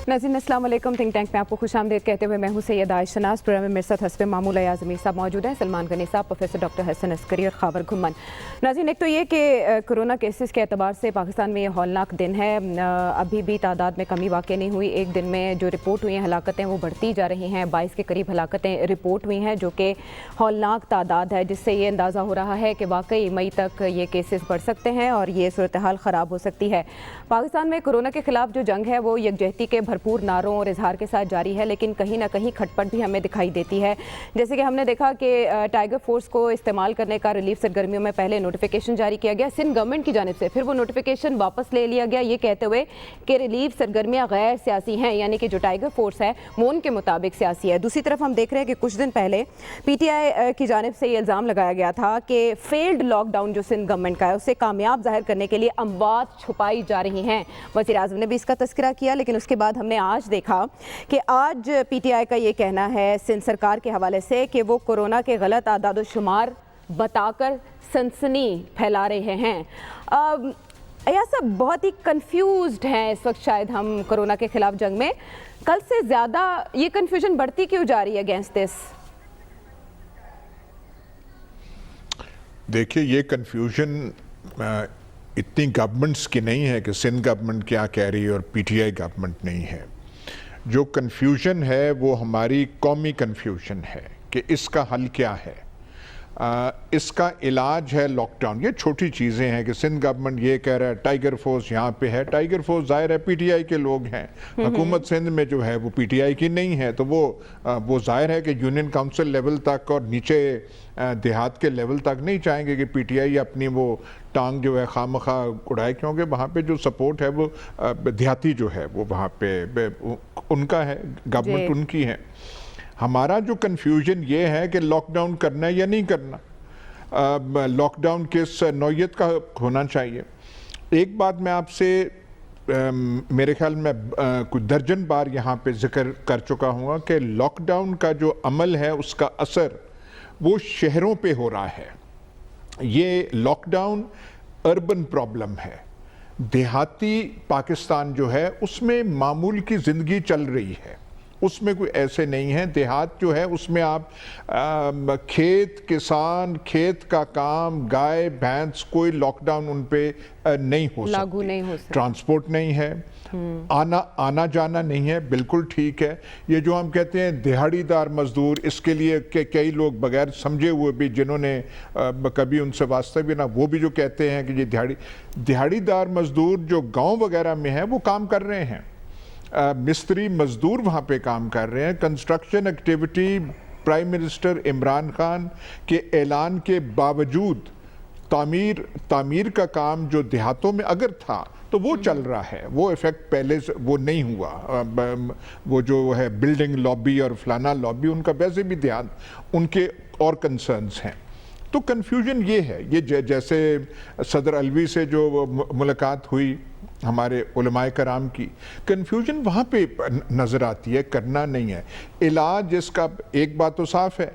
नाज़रीन अस्सलाम वालेकुम। थिंक टैंक में आपको खुशामदीद कहते हुए मैं हूँ सैयद आयशा शनाज़। प्रोग्राम में मेरे साथ हस्बे मामूल अयाज़ अमीर साहब मौजूद हैं, सलमान गनी साहब, प्रोफेसर डॉक्टर हसन अस्करी और खावर घुम्मन। नाज़रीन, एक तो ये कि कोरोना केसेस के एतबार से पाकिस्तान में ये हौलनाक दिन है। अभी भी तादाद में कमी वाक़ई नहीं हुई। एक दिन में जो रिपोर्ट हुई हैं हलाकतें वो बढ़ती जा रही हैं। 22 के करीब हलाकतें रिपोर्ट हुई हैं, जो कि हौलनाक तादाद है, जिससे ये अंदाज़ा हो रहा है कि वाकई मई तक ये केसेस बढ़ सकते हैं और ये सूरत हाल ख़राब हो सकती है। पाकिस्तान में कोरोना के ख़िलाफ़ जो जंग है वो यकजहती के भरपूर नारों और इजहार के साथ जारी है, लेकिन कहीं ना कहीं खटपट भी हमें दिखाई देती है। जैसे कि हमने देखा कि टाइगर फोर्स को इस्तेमाल करने का रिलीफ सरगर्मियों में पहले नोटिफिकेशन जारी किया गया सिंध गवर्नमेंट की जानिब से, फिर वो नोटिफिकेशन वापस ले लिया गया, ये कहते हुए कि रिलीफ सरगर्मियाँ गैर सियासी हैं, यानी कि जो टाइगर फोर्स है वो उनके मुताबिक सियासी है। दूसरी तरफ हम देख रहे हैं कि कुछ दिन पहले PTI की जानिब से ये इल्ज़ाम लगाया गया था कि फेल्ड लॉकडाउन जो सिंध गवर्नमेंट का है उसे कामयाब जाहिर करने के लिए अमवात छुपाई जा रही हैं। वज़ीर आज़म ने भी इसका तस्करा किया, लेकिन उसके बाद हमने आज देखा कि आज PTI का ये कहना है सिंध सरकार के हवाले से कि वो कोरोना के गलत आदाद शुमार बताकर सनसनी फैला रहे हैं। या सब बहुत ही कंफ्यूज्ड हैं इस वक्त, शायद हम कोरोना के खिलाफ जंग में कल से ज़्यादा ये कंफ्यूजन बढ़ती क्यों जा रही है अगेंस्ट दिस? देखिए, ये कंफ्यूजन इतनी गवर्नमेंट्स की नहीं है कि सिंध गवर्नमेंट क्या कह रही है और PTI गवर्नमेंट नहीं है। जो कंफ्यूजन है वो हमारी कौमी कंफ्यूजन है कि इसका हल क्या है। इसका इलाज है लॉकडाउन। ये छोटी चीज़ें हैं कि सिंध गवर्नमेंट ये कह रहा है टाइगर फोर्स यहाँ पे है। टाइगर फोर्स जाहिर है PTI के लोग हैं, हुकूमत सिंध में जो है वो PTI की नहीं है, तो वो जाहिर है कि यूनियन काउंसिल लेवल तक और नीचे देहात के लेवल तक नहीं चाहेंगे कि PTI अपनी वो टांग जो है खामखा उड़ाए, क्योंकि वहाँ पे जो सपोर्ट है वो देहाती जो है वो वहाँ पे उनका है, गवर्नमेंट उनकी है। हमारा जो कन्फ्यूजन ये है कि लॉकडाउन करना है या नहीं करना, लॉकडाउन किस नौयत का होना चाहिए। एक बात मैं आपसे मेरे ख्याल में कुछ दर्जन बार यहाँ पे जिक्र कर चुका हूँ कि लॉकडाउन का जो अमल है उसका असर वो शहरों पे हो रहा है। ये लॉकडाउन अर्बन प्रॉब्लम है। देहाती पाकिस्तान जो है उसमें मामूल की ज़िंदगी चल रही है, उसमें कोई ऐसे नहीं है। देहात जो है उसमें आप खेत किसान, खेत का काम, गाय भैंस, कोई लॉकडाउन उन पे नहीं हो सकता, लागू नहीं हो सकता। ट्रांसपोर्ट नहीं है, आना जाना नहीं है, बिल्कुल ठीक है। ये जो हम कहते हैं दिहाड़ीदार मजदूर, इसके लिए कई लोग बगैर समझे हुए भी, जिन्होंने कभी उनसे वास्ता भी ना, वो भी जो कहते हैं कि ये दिहाड़ीदार मजदूर जो गाँव वगैरह में है वो काम कर रहे हैं। मिस्त्री मजदूर वहाँ पे काम कर रहे हैं। Construction activity prime minister Imran Khan के ऐलान के बावजूद तामीर का काम जो देहातों में अगर था तो वो चल रहा है। वो इफेक्ट पहले से वो नहीं हुआ। वो जो है बिल्डिंग लॉबी और फलाना लॉबी, उनका वैसे भी ध्यान उनके और कंसर्न्स हैं। तो कन्फ्यूजन ये है, ये जैसे सदर अलवी से जो मुलाकात हुई हमारे उलमाए कराम की, कन्फ्यूजन वहाँ पे नज़र आती है, करना नहीं है। इलाज इसका एक बात तो साफ है,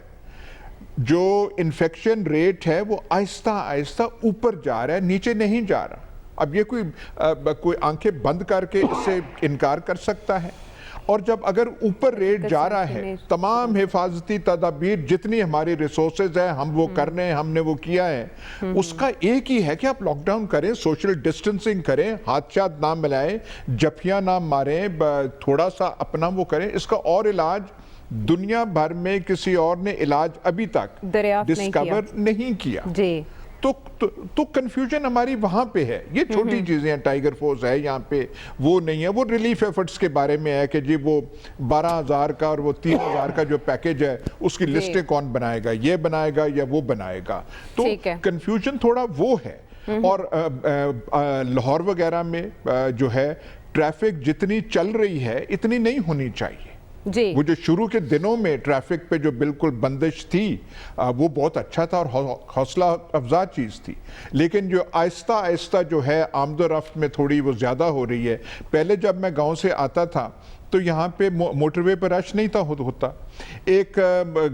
जो इन्फेक्शन रेट है वो आहिस्ता आहिस्ता ऊपर जा रहा है, नीचे नहीं जा रहा। अब ये कोई आंखें बंद करके इससे इनकार कर सकता है? और जब अगर ऊपर रेट जा रहा है, तमाम हिफाजती तदाबीर जितनी हमारी रिसोर्सेज है हम वो कर रहे हैं, हमने वो किया है, उसका एक ही है कि आप लॉकडाउन करें, सोशल डिस्टेंसिंग करें, हाथ शाथ ना मिलाएं, जफियां ना मारें, थोड़ा सा अपना वो करें। इसका और इलाज दुनिया भर में किसी और ने इलाज अभी तक डिस्कवर नहीं किया। तो कंफ्यूजन हमारी वहाँ पे है। ये छोटी चीज़ें हैं, टाइगर फोर्स है यहाँ पे, वो नहीं है। वो रिलीफ एफर्ट्स के बारे में है कि जी वो 12,000 का और वो 3,000 का जो पैकेज है उसकी लिस्टें कौन बनाएगा, ये बनाएगा या वो बनाएगा। तो कंफ्यूजन थोड़ा वो है। और लाहौर वगैरह में जो है ट्रैफिक जितनी चल रही है इतनी नहीं होनी चाहिए। वो जो शुरू के दिनों में ट्रैफिक पे जो बिल्कुल बंदिश थी वो बहुत अच्छा था और हौसला अफजा चीज़ थी, लेकिन जो आहिस्ता आहिस्ता जो है आमदोरफ्त में थोड़ी वो ज़्यादा हो रही है। पहले जब मैं गांव से आता था तो यहाँ पे मोटरवे पर रश नहीं था होता। एक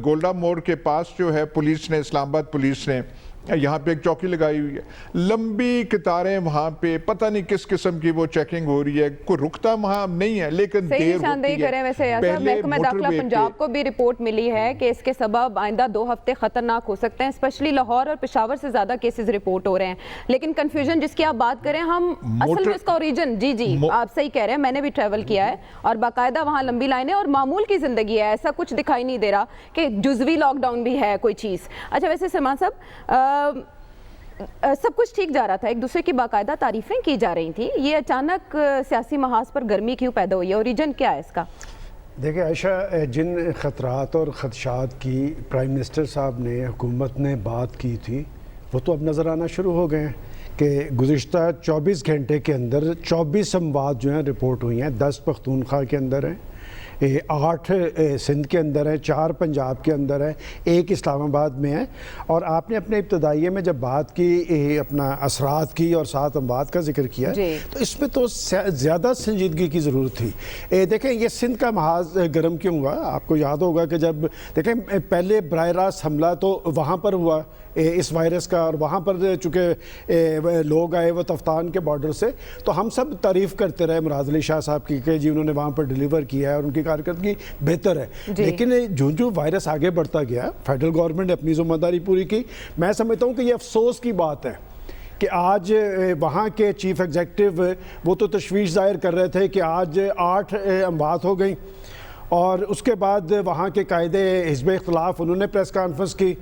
गोल्डा मोड़ के पास जो है पुलिस ने, इस्लामाबाद पुलिस ने यहाँ पे एक चौकी लगाई हुई है, लंबी कतारें वहाँ पे, पता नहीं किस किस्म की वो चेकिंग हो रही है, कोई रुकता वहाँ नहीं है, लेकिन सही देर निशानदेही होती है। करें वैसे ऐसा पहले महकमा दाखिला मोटरवे पंजाब पे- को भी रिपोर्ट मिली है कि इसके सबब आइंदा 2 हफ्ते खतरनाक हो सकते हैं, स्पेशली लाहौर और पेशावर से ज्यादा केसेस रिपोर्ट हो रहे हैं। लेकिन कंफ्यूजन जिसकी आप बात करें, हम असल में इसका ओरिजिन, जी आप सही कह रहे हैं, मैंने भी ट्रैवल किया है और बाकायदा वहाँ लंबी लाइनें और मामूल की जिंदगी है, ऐसा कुछ दिखाई नहीं दे रहा कि जुजवी लॉकडाउन भी है कोई चीज़। अच्छा वैसे सलमान साहब, सब कुछ ठीक जा रहा था, एक दूसरे की बाकायदा तारीफें की जा रही थी, ये अचानक सियासी महाज पर गर्मी क्यों पैदा हुई है, ओरिजिन क्या है इसका? देखिए आयशा, जिन ख़तरात और ख़दशात की प्राइम मिनिस्टर साहब ने, हुकूमत ने बात की थी, वो तो अब नज़र आना शुरू हो गए हैं कि गुज़िश्ता 24 घंटे के अंदर 24 अमवात जो हैं रिपोर्ट हुई हैं। 10 पख्तूनख्वा के अंदर हैं, 8 सिंध के अंदर है, 4 पंजाब के अंदर है, 1 इस्लामाबाद में है। और आपने अपने इब्तदाइये में जब बात की अपना असरात की और 7 अमवात का जिक्र किया, तो इसमें तो ज़्यादा संजीदगी की ज़रूरत थी। देखें ये सिंध का महाज गर्म क्यों हुआ, आपको याद होगा कि जब देखें पहले बराह रास्त हमला तो वहाँ पर हुआ इस वायरस का, और वहाँ पर चूँकि लोग आए वो तफ्तान के बॉर्डर से, तो हम सब तारीफ़ करते रहे मुराद अली शाह साहब की कि जी उन्होंने वहाँ पर डिलीवर किया है और उनकी कारकर्दगी बेहतर है। लेकिन जो जो वायरस आगे बढ़ता गया, फेडरल गवर्नमेंट ने अपनी ज़िम्मेदारी पूरी की। मैं समझता हूँ कि ये अफसोस की बात है कि आज वहाँ के चीफ एग्जेक्टिव वो तो तशवीश ज़ाहिर कर रहे थे कि आज 8 अमवात हो गई, और उसके बाद वहाँ के कायदे हिज़्ब इख्तिलाफ उन्होंने प्रेस कॉन्फ्रेंस की,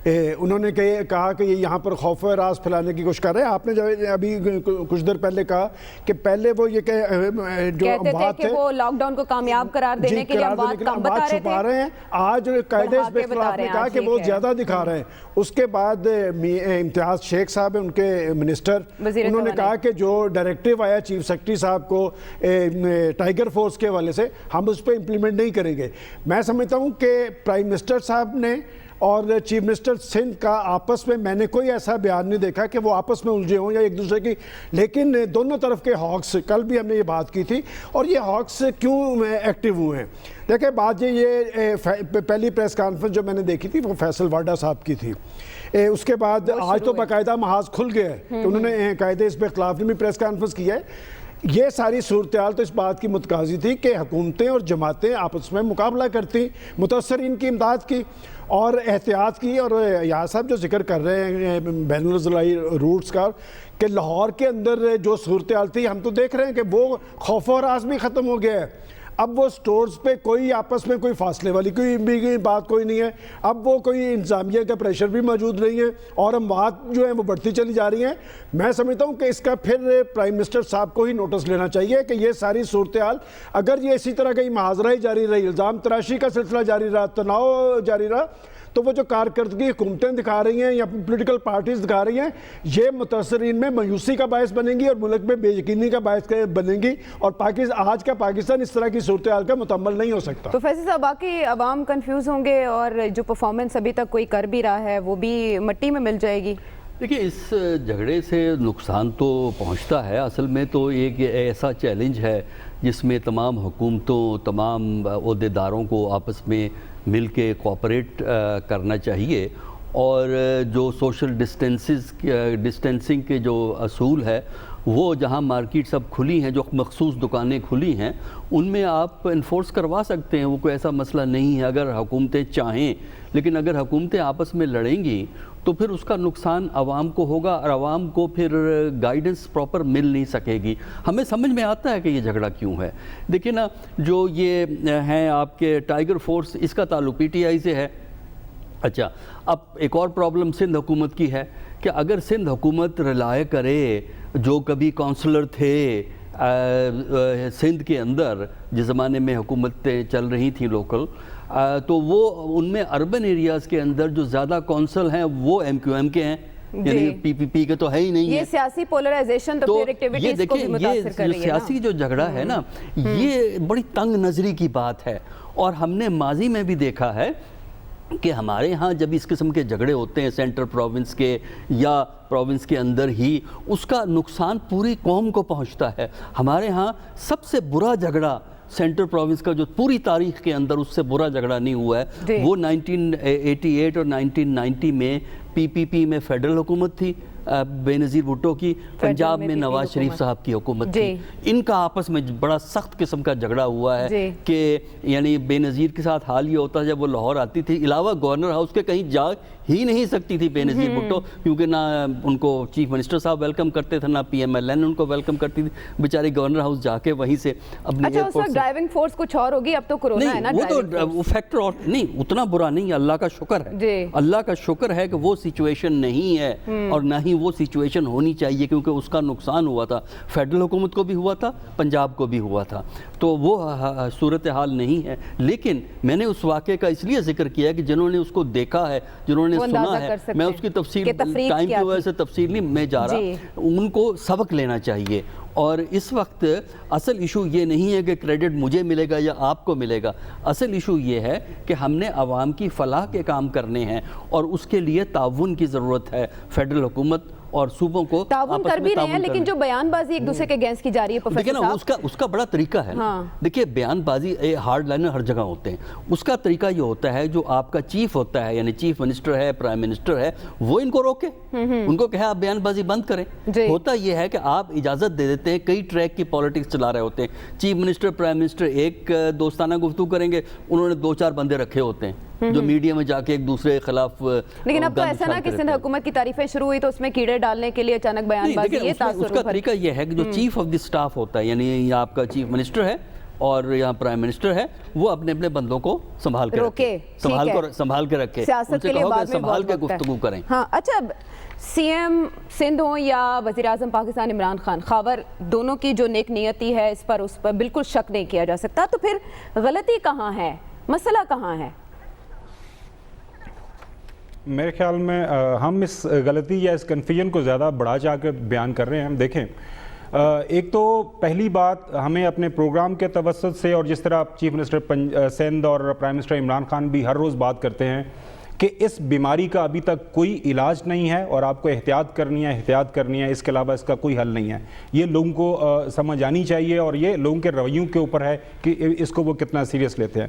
उन्होंने कहा कि ये यहाँ पर खौफ व राज फैलाने की कोशिश कर रहे हैं। आपने जो अभी कुछ देर पहले कहा कि पहले वो ये जो अमवात थे वो लॉकडाउन को कामयाब करार देने के लिए अमवात कम बता रहे हैं, आज कायदे इस खिलाफ ने कहा कि वो ज़्यादा दिखा रहे हैं। उसके बाद इम्तियाज़ शेख साहब हैं उनके मिनिस्टर, उन्होंने कहा कि जो डायरेक्टिव आया चीफ सेक्रेटरी साहब को टाइगर फोर्स के हवाले से, हम उस पर इम्प्लीमेंट नहीं करेंगे। मैं समझता हूँ कि प्राइम मिनिस्टर साहब ने और चीफ मिनिस्टर सिंध का आपस में, मैंने कोई ऐसा बयान नहीं देखा कि वो आपस में उलझे हों या एक दूसरे की, लेकिन दोनों तरफ के हॉक्स, कल भी हमने ये बात की थी, और ये हॉक्स क्यों एक्टिव हुए हैं। देखिए बात ये पहली प्रेस कॉन्फ्रेंस जो मैंने देखी थी वो फैसल वाडा साहब की थी, उसके बाद आज तो बाकायदा महाज खुल गया है, तो उन्होंने कायदे इस पे खिलाफ ने भी प्रेस कॉन्फ्रेंस किया है। ये सारी सूरत हाल तो इस बात की मुतकाजी थी कि हुकूमतें और जमातें आपस में मुकाबला करती, मुतासरीन की इमदाद की और एहतियात की। और यहाँ साहब जो जिक्र कर रहे हैं बैनुल-अज़लाई रूट्स का, कि लाहौर के अंदर जो सूरत हाल थी, हम तो देख रहे हैं कि वो खौफ और राज भी ख़त्म हो गया है। अब वो स्टोर्स पे कोई आपस में कोई फासले वाली कोई भी बात कोई नहीं है, अब वो कोई इंतजामिया का प्रेशर भी मौजूद नहीं है, और अमवात जो है वो बढ़ती चली जा रही हैं। मैं समझता हूँ कि इसका फिर प्राइम मिनिस्टर साहब को ही नोटिस लेना चाहिए कि ये सारी सूरत हाल अगर ये इसी तरह का मुहाजरा ही जारी रही, इल्ज़ाम तराशी का सिलसिला जारी रहा, तनाव जारी रहा, तो वो जो कारकर्दगी हुकूमतें दिखा रही हैं या पोलिटिकल पार्टीज दिखा रही हैं, ये मुतासरीन में मायूसी का बायस बनेंगी और मुल्क में बेयकीनी का बायस बनेंगी, और आज का पाकिस्तान इस तरह की सूरत हाल का मुकम्मल नहीं हो सकता। तो फैसल साहब, बाकी अवाम कंफ्यूज होंगे और जो परफॉर्मेंस अभी तक कोई कर भी रहा है वो भी मट्टी में मिल जाएगी। देखिए इस झगड़े से नुकसान तो पहुंचता है, असल में तो एक ऐसा चैलेंज है जिसमें तमाम हुकूमतों, तमाम ओहदेदारों को आपस में मिल के कोऑपरेट करना चाहिए, और जो सोशल डिस्टेंसिंग के जो असूल है वो जहाँ मार्केट सब खुली हैं, जो मखसूस दुकानें खुली हैं, उनमें आप इन्फोर्स करवा सकते हैं, वो कोई ऐसा मसला नहीं है अगर हुकूमतें चाहें। लेकिन अगर हुकूमतें आपस में लड़ेंगी तो फिर उसका नुकसान आवाम को होगा, और आवाम को फिर गाइडेंस प्रॉपर मिल नहीं सकेगी। हमें समझ में आता है कि ये झगड़ा क्यों है। देखिए ना, जो ये हैं आपके टाइगर फोर्स, इसका ताल्लुक पीटीआई से है। अच्छा, अब एक और प्रॉब्लम सिंध हुकूमत की है कि अगर सिंध हुकूमत रिलाय करे, जो कभी काउंसलर थे सिंध के अंदर जिस ज़माने में हुकूमतें चल रही थी लोकल, तो वो उनमें अर्बन एरियाज़ के अंदर जो ज़्यादा कौंसल हैं वो MQM के हैं, यानी PPP के तो है ही नहीं है। ये सियासी पोलराइजेशन तो फिर एक्टिविटीज को भी मुतासिर कर रही है। सियासी जो झगड़ा है ना, ये बड़ी तंग नज़री की बात है, और हमने माजी में भी देखा है कि हमारे यहाँ जब इस किस्म के झगड़े होते हैं सेंट्रल प्रोविंस के या प्रोविंस के अंदर ही, उसका नुकसान पूरी कौम को पहुँचता है। हमारे यहाँ सबसे बुरा झगड़ा سینٹرل پروونس کا جو پوری تاریخ کے اندر اس سے برا جھگڑا نہیں ہوا ہے. وہ 1988 اور 1990 میں پی پی پی میں فیڈرل حکومت تھی بے نظیر بھٹو کی, پنجاب میں نواز شریف صاحب کی حکومت تھی. ان کا آپس میں بڑا سخت قسم کا جھگڑا ہوا ہے کہ یعنی بے نظیر کے ساتھ حال یہ ہوتا جب وہ لاہور آتی تھی, علاوہ گورنر ہاؤس کے کہیں جا ہی نہیں سکتی تھی بے نظیر بھٹو, کیونکہ نہ ان کو چیف منسٹر صاحب ویلکم کرتے تھے, نہ پی ایم ایل این ان کو ویلکم کرتی تھی. بیچاری گورنر ہاؤس جا کے وہیں سے اپنے ڈرائیونگ فورس کچھ اور ہوگی, اب تو کورونا ہے نا, وہ تو فیکٹر اور نہیں اتنا برا نہیں ہے, اللہ کا شکر ہے, اللہ کا شکر ہے کہ وہ سچویشن نہیں ہے اور نہ ہی وہ سچویشن ہونی چاہیے, کیونکہ اس کا نقصان ہوا تھا, فیڈرل حکومت کو بھی ہوا تھا, پنجاب کو بھی ہوا تھا. تو وہ صورتحال نہیں ہے. لیکن میں نے اس واقعے کا اس لیے ذکر کیا ہے کہ جنہوں نے اس کو دیکھا ہے, جنہوں نے سنا ہے, میں اس کی تفصیل ٹائم کی وجہ سے تفصیل نہیں میں جا رہا, ان کو سبق لینا چاہیے. اور اس وقت اصل ایشو یہ نہیں ہے کہ کریڈٹ مجھے ملے گا یا آپ کو ملے گا, اصل ایشو یہ ہے کہ ہم نے عوام کی فلاح کے کام کرنے ہیں اور اس کے لیے تعاون کی ضرورت ہے. فیڈرل حکومت اور صوبوں کو تعاون کر بھی رہے ہیں, لیکن جو بیان بازی ایک دوسرے کے اگینسٹ کی جا رہی ہے پروفیسر صاحب, اس کا بڑا طریقہ ہے. دیکھیے بیان بازی ہارڈ لائنر ہر جگہ ہوتے ہیں, اس کا طریقہ یہ ہوتا ہے جو آپ کا چیف ہوتا ہے, یعنی چیف منسٹر ہے, پرائم منسٹر ہے, وہ ان کو روکے, ان کو کہے آپ بیان بازی بند کریں. ہوتا یہ ہے کہ آپ اجازت دے دیتے ہیں, کئی ٹریک کی پالیٹکس چلا رہے ہوتے ہیں, چیف منسٹر پرائم منسٹر ایک دوستانہ گفتگو کریں گے, انہوں نے 2-4 بندے رکھے ہوتے ہیں جو میڈیا میں جا کے ایک دوسرے کے خلاف. لیکن اب تو ایسا نہ کہ سندھ حکومت کی تعریفیں شروع ہوئی تو اس میں کیڑے ڈالنے کے لیے اچانک بیان بازی, یہ تاثر اس کا طریقہ یہ ہے کہ جو چیف آف دی سٹاف ہوتا ہے, یعنی یہ آپ کا چیف منسٹر ہے اور یہاں پرائم منسٹر ہے, وہ اپنے اپنے بندوں کو سنبھال کے رکھے, سنبھال کے رکھے, سیاست کے لیے بعد میں سنبھال کے گفتگو کریں. ہاں اچھا, سی ایم سندھ ہوں یا وزیر اعظم پاکستان عمران خان, خاور دونوں کی جو نیک نیتی ہے اس پر بالکل شک نہیں کیا جا سکتا, تو پھر غلطی کہاں ہے, مسئلہ کہاں ہے؟ میرے خیال میں ہم اس غلطی یا اس کنفیوژن کو زیادہ بڑھا چاہ کے بیان کر رہے ہیں. ہم دیکھیں, ایک تو پہلی بات ہمیں اپنے پروگرام کے توسط سے, اور جس طرح چیف منسٹر سندھ اور پرائم منسٹر عمران خان بھی ہر روز بات کرتے ہیں کہ اس بیماری کا ابھی تک کوئی علاج نہیں ہے اور آپ کو احتیاط کرنی ہے, اس کے علاوہ اس کا کوئی حل نہیں ہے. یہ لوگوں کو سمجھ آنی چاہیے اور یہ لوگوں کے رویوں کے اوپر ہے کہ اس کو وہ کتنا سیریس لیتے ہیں.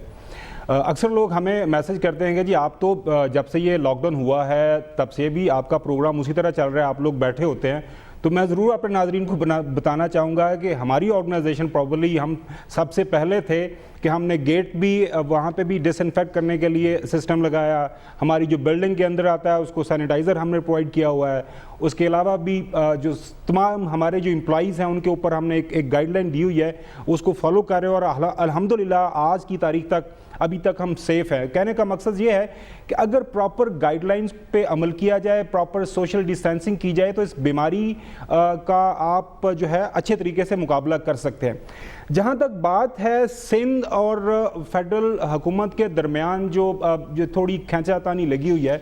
اکثر لوگ ہمیں میسج کرتے ہیں کہ جی آپ تو جب سے یہ لاک ڈاؤن ہوا ہے تب سے بھی آپ کا پروگرام اسی طرح چل رہا ہے, آپ لوگ بیٹھے ہوتے ہیں. تو میں ضرور اپنے ناظرین کو بتانا چاہوں گا کہ ہماری آرگنائزیشن پرابلی ہم سب سے پہلے تھے کہ ہم نے گیٹ بھی وہاں پہ بھی ڈس انفیکٹ کرنے کے لیے سسٹم لگایا, ہماری جو بلڈنگ کے اندر آتا ہے اس کو سینیٹائزر ہم نے پرووائڈ کیا ہوا ہے. اس کے علاوہ بھی جو تمام ہمارے جو امپلائیز ہیں ان کے اوپر ہم نے ایک گائیڈ لائن دی ہوئی ہے, اس کو فالو کر رہے ہیں اور الحمدللہ آج کی تاریخ تک ابھی تک ہم سیف ہیں. کہنے کا مقصد یہ ہے کہ اگر پراپر گائیڈ لائنز پہ عمل کیا جائے, پراپر سوشل ڈسٹینسنگ کی جائے, تو اس بیماری کا آپ جو ہے اچھے طریقے سے مقابلہ کر سکتے ہیں. جہاں تک بات ہے سندھ اور فیڈرل حکومت کے درمیان جو تھوڑی کھینچا تانی لگی ہوئی ہے,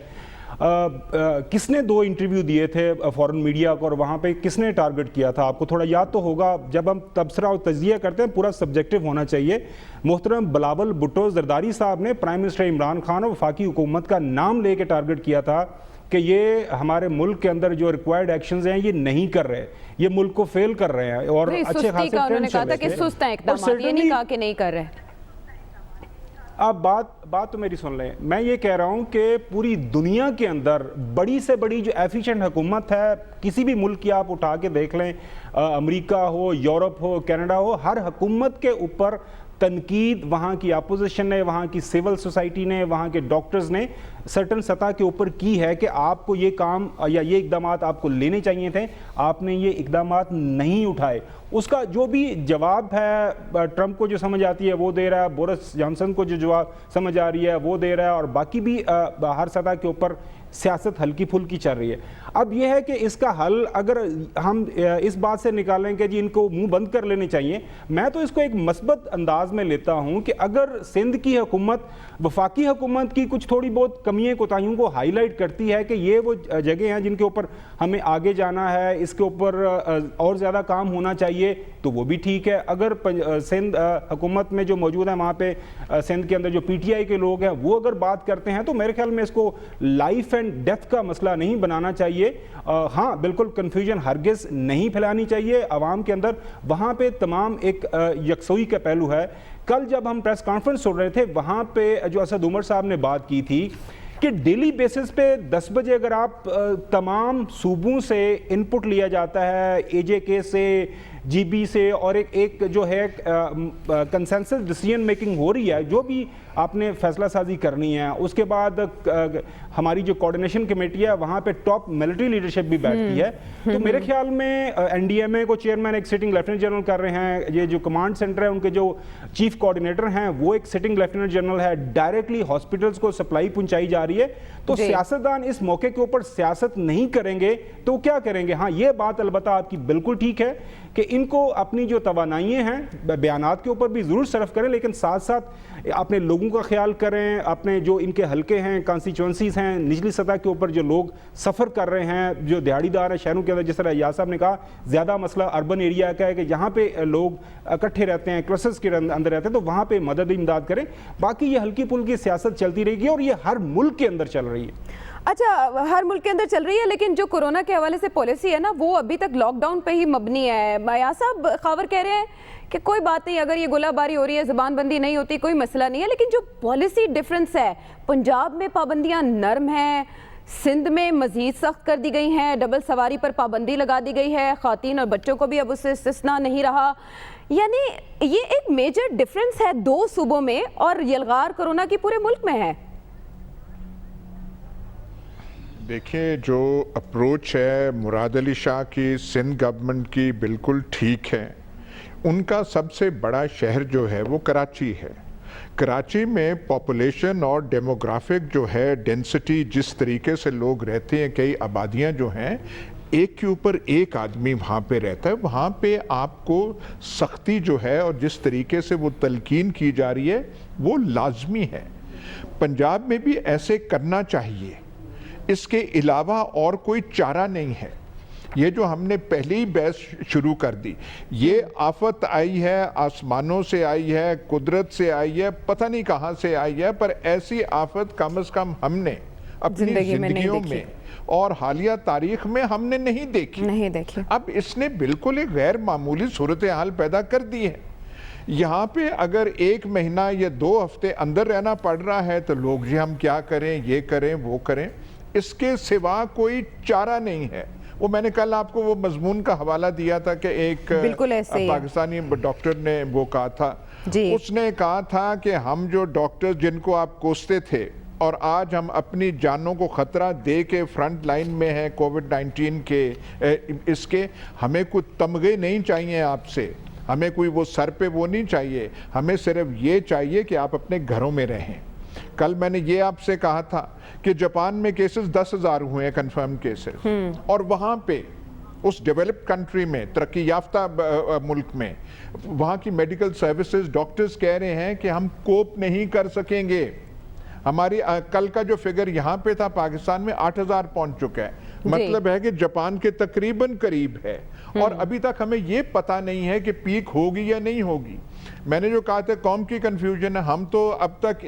کس نے 2 انٹرویو دیے تھے فورن میڈیا کو اور وہاں پہ کس نے ٹارگٹ کیا تھا, آپ کو تھوڑا یاد تو ہوگا. جب ہم تبصرہ اور تجزیہ کرتے ہیں پورا سبجیکٹو ہونا چاہیے. محترم بلاول بھٹو زرداری صاحب نے پرائم منسٹر عمران خان اور وفاقی حکومت کا نام لے کے ٹارگٹ کیا تھا کہ یہ ہمارے ملک کے اندر جو ریکوائرڈ ایکشنز ہیں یہ نہیں کر رہے, یہ ملک کو فیل کر رہے ہیں اور اچھے خاصے ٹرینڈ چل رہے تھے. سست ہیں اقدامات, یہ نہیں کہا کہ نہیں کر رہے. آپ بات تو میری سن لیں, میں یہ کہہ رہا ہوں کہ پوری دنیا کے اندر بڑی سے بڑی جو ایفیشینٹ حکومت ہے, کسی بھی ملک کی آپ اٹھا کے دیکھ لیں, امریکہ ہو, یورپ ہو, کینیڈا ہو, ہر حکومت کے اوپر تنقید وہاں کی اپوزیشن نے, وہاں کی سول سوسائٹی نے, وہاں کے ڈاکٹرز نے سرٹن سطح کے اوپر کی ہے کہ آپ کو یہ کام یا یہ اقدامات آپ کو لینے چاہیے تھے, آپ نے یہ اقدامات نہیں اٹھائے. اس کا جو بھی جواب ہے ٹرمپ کو جو سمجھ آتی ہے وہ دے رہا ہے, بورس جانسن کو جو جواب سمجھ آ رہی ہے وہ دے رہا ہے, اور باقی بھی ہر سطح کے اوپر سیاست ہلکی پھلکی چل رہی ہے. اب یہ ہے کہ اس کا حل اگر ہم اس بات سے نکالیں کہ جی ان کو منہ بند کر لینے چاہیے, میں تو اس کو ایک مثبت انداز میں لیتا ہوں کہ اگر سندھ کی حکومت وفاقی حکومت کی کچھ تھوڑی بہت کمیاں کوتاہیوں کو ہائی لائٹ کرتی ہے کہ یہ وہ جگہ ہیں جن کے اوپر ہمیں آگے جانا ہے, اس کے اوپر اور زیادہ کام ہونا چاہیے, تو وہ بھی ٹھیک ہے. اگر سندھ حکومت میں جو موجود ہیں وہاں پہ سندھ کے اندر جو پی ٹی آئی کے لوگ ہیں وہ اگر بات کرتے ہیں تو میرے خیال میں اس کو لائف اینڈ ڈیتھ کا مسئلہ نہیں بنانا چاہیے. ہاں بالکل کنفیوژن ہرگز نہیں پھیلانی چاہیے عوام کے اندر, وہاں پہ تمام ایک یکسوئی کا پہلو ہے. کل جب ہم پریس کانفرنس سن رہے تھے وہاں پہ جو اسد عمر صاحب نے بات کی تھی کہ ڈیلی بیسس پہ 10 بجے اگر آپ تمام صوبوں سے انپٹ لیا جاتا ہے, اے جے کے سے, جی بی سے, اور ایک جو ہے کنسنسس ڈیسیژن میکنگ ہو رہی ہے, جو بھی آپ نے فیصلہ سازی کرنی ہے, اس کے بعد ہماری جو کوارڈینیشن کمیٹی ہے وہاں پہ ٹاپ ملٹری لیڈرشپ بھی بیٹھتی ہے. تو میرے خیال میں این ڈی ایم اے کو چیئرمین ایک سٹنگ لیفٹیننٹ جنرل کر رہے ہیں, یہ جو کمانڈ سینٹر ہے ان کے جو چیف کوارڈینیٹر ہیں وہ ایک سٹنگ لیفٹیننٹ جنرل ہے, ڈائریکٹلی ہاسپٹلس کو سپلائی پہنچائی جا رہی ہے. تو سیاستدان اس موقع کے اوپر سیاست نہیں کریں گے تو کیا کریں گے؟ ہاں یہ بات البتہ آپ کی بالکل ٹھیک ہے کہ ان کو اپنی جو توانائیاں ہیں بیانات کے اوپر بھی ضرور صرف کریں, لیکن ساتھ ساتھ اپنے لوگوں کا خیال کریں, اپنے جو ان کے حلقے ہیں, کانسٹیچوئنسیز ہیں, نچلی سطح کے اوپر جو لوگ سفر کر رہے ہیں, جو دیہڑی دار ہیں شہروں کے اندر, جس طرح ایاز صاحب نے کہا زیادہ مسئلہ اربن ایریا کا ہے کہ جہاں پہ لوگ اکٹھے رہتے ہیں, کلسٹرز کے اندر رہتے ہیں, تو وہاں پہ مدد امداد کریں. باقی یہ ہلکی پھلکی سیاست چلتی رہے گی اور یہ ہر ملک کے اندر چل رہی ہے. اچھا, ہر ملک کے اندر چل رہی ہے, لیکن جو کورونا کے حوالے سے پالیسی ہے نا وہ ابھی تک لاک ڈاؤن پہ ہی مبنی ہے. ایاز صاحب خاور کہہ رہے ہیں کہ کوئی بات نہیں, اگر یہ گولہ باری ہو رہی ہے, زبان بندی نہیں ہوتی, کوئی مسئلہ نہیں ہے, لیکن جو پالیسی ڈیفرنس ہے, پنجاب میں پابندیاں نرم ہیں, سندھ میں مزید سخت کر دی گئی ہیں, ڈبل سواری پر پابندی لگا دی گئی ہے, خواتین اور بچوں کو بھی اب اس سے استثناء نہیں رہا. یعنی یہ ایک میجر ڈیفرنس ہے 2 صوبوں میں, اور یلغار کورونا کی پورے ملک میں ہے. دیکھیں جو اپروچ ہے مراد علی شاہ کی سندھ گورنمنٹ کی بالکل ٹھیک ہے. ان کا سب سے بڑا شہر جو ہے وہ کراچی ہے. کراچی میں پاپولیشن اور ڈیموگرافک جو ہے ڈینسٹی, جس طریقے سے لوگ رہتے ہیں, کئی آبادیاں جو ہیں ایک کے اوپر ایک آدمی وہاں پہ رہتا ہے, وہاں پہ آپ کو سختی جو ہے اور جس طریقے سے وہ تلقین کی جا رہی ہے وہ لازمی ہے. پنجاب میں بھی ایسے کرنا چاہیے, اس کے علاوہ اور کوئی چارہ نہیں ہے. یہ جو ہم نے پہلی بحث شروع کر دی, یہ آفت آئی ہے, آسمانوں سے آئی ہے, قدرت سے آئی ہے, پتہ نہیں کہاں سے آئی ہے, پر ایسی آفت کم از کم ہم نے اپنی زندگیوں میں اور حالیہ تاریخ میں ہم نے نہیں دیکھی. اب اس نے بالکل ایک غیر معمولی صورتحال پیدا کر دی ہے. یہاں پہ اگر 1 مہینہ یا 2 ہفتے اندر رہنا پڑ رہا ہے تو لوگ جی ہم کیا کریں, یہ کریں, وہ کریں, اس کے سوا کوئی چارہ نہیں ہے. وہ میں نے کل آپ کو وہ مضمون کا حوالہ دیا تھا کہ ایک پاکستانی ڈاکٹر نے وہ کہا تھا, اس نے کہا تھا کہ ہم جو ڈاکٹر جن کو آپ کوستے تھے اور آج ہم اپنی جانوں کو خطرہ دے کے فرنٹ لائن میں ہیں کووڈ 19 کے, اس کے ہمیں کوئی تمغے نہیں چاہیے آپ سے, ہمیں کوئی وہ سر پہ وہ نہیں چاہیے, ہمیں صرف یہ چاہیے کہ آپ اپنے گھروں میں رہیں. کل میں نے یہ آپ سے کہا تھا کہ جاپان میں کیسز 10,000 ہوئے ہیں کنفرم کیسز, اور وہاں پہ اس ڈیولپڈ کنٹری میں, ترقی یافتہ ملک میں, وہاں کی میڈیکل سروسز ڈاکٹرز کہہ رہے ہیں کہ ہم کوپ نہیں کر سکیں گے. ہماری کل کا جو فگر یہاں پہ تھا پاکستان میں 8,000 پہنچ چکا ہے, مطلب ہے کہ جاپان کے تقریباً قریب ہے, اور ابھی تک ہمیں یہ پتہ نہیں ہے کہ پیک ہوگی یا نہیں ہوگی. میں نے جو کہا تھا قوم کی کنفیوژن ہے, ہم تو اب تک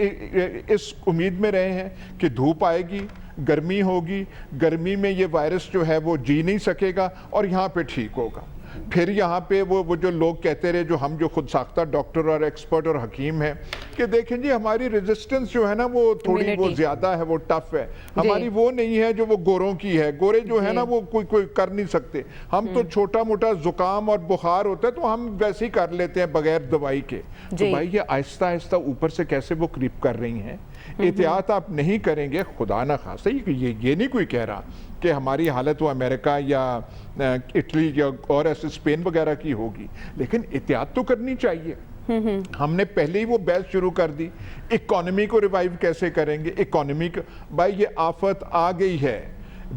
اس امید میں رہے ہیں کہ دھوپ آئے گی, گرمی ہوگی, گرمی میں یہ وائرس جو ہے وہ جی نہیں سکے گا اور یہاں پہ ٹھیک ہوگا. پھر یہاں پہ وہ جو لوگ کہتے رہے, جو ہم جو خود ساختہ ڈاکٹر اور ایکسپرٹ اور حکیم ہیں, کہ دیکھیں جی ہماری ریزسٹنس جو ہے نا وہ تھوڑی وہ زیادہ ہے, وہ ٹف ہے, ہماری وہ نہیں ہے جو وہ گوروں کی ہے. گورے جو ہے نا وہ کوئی کر نہیں سکتے, ہم تو چھوٹا موٹا زکام اور بخار ہوتا ہے تو ہم ویسے ہی کر لیتے ہیں بغیر دوائی کے. تو بھائی یہ آہستہ آہستہ اوپر سے کیسے وہ کریپ کر رہی ہیں. احتیاط آپ نہیں کریں گے, خدا نہ خواستہ, یہ نہیں کوئی کہہ رہا کہ ہماری حالت وہ امریکہ یا اٹلی یا اور ایسے اسپین وغیرہ کی ہوگی, لیکن احتیاط تو کرنی چاہیے. ہم نے پہلے ہی وہ بحث شروع کر دی, اکانومی کو ریوائیو کیسے کریں گے. اکانومی کو بھائی یہ آفت آ گئی ہے,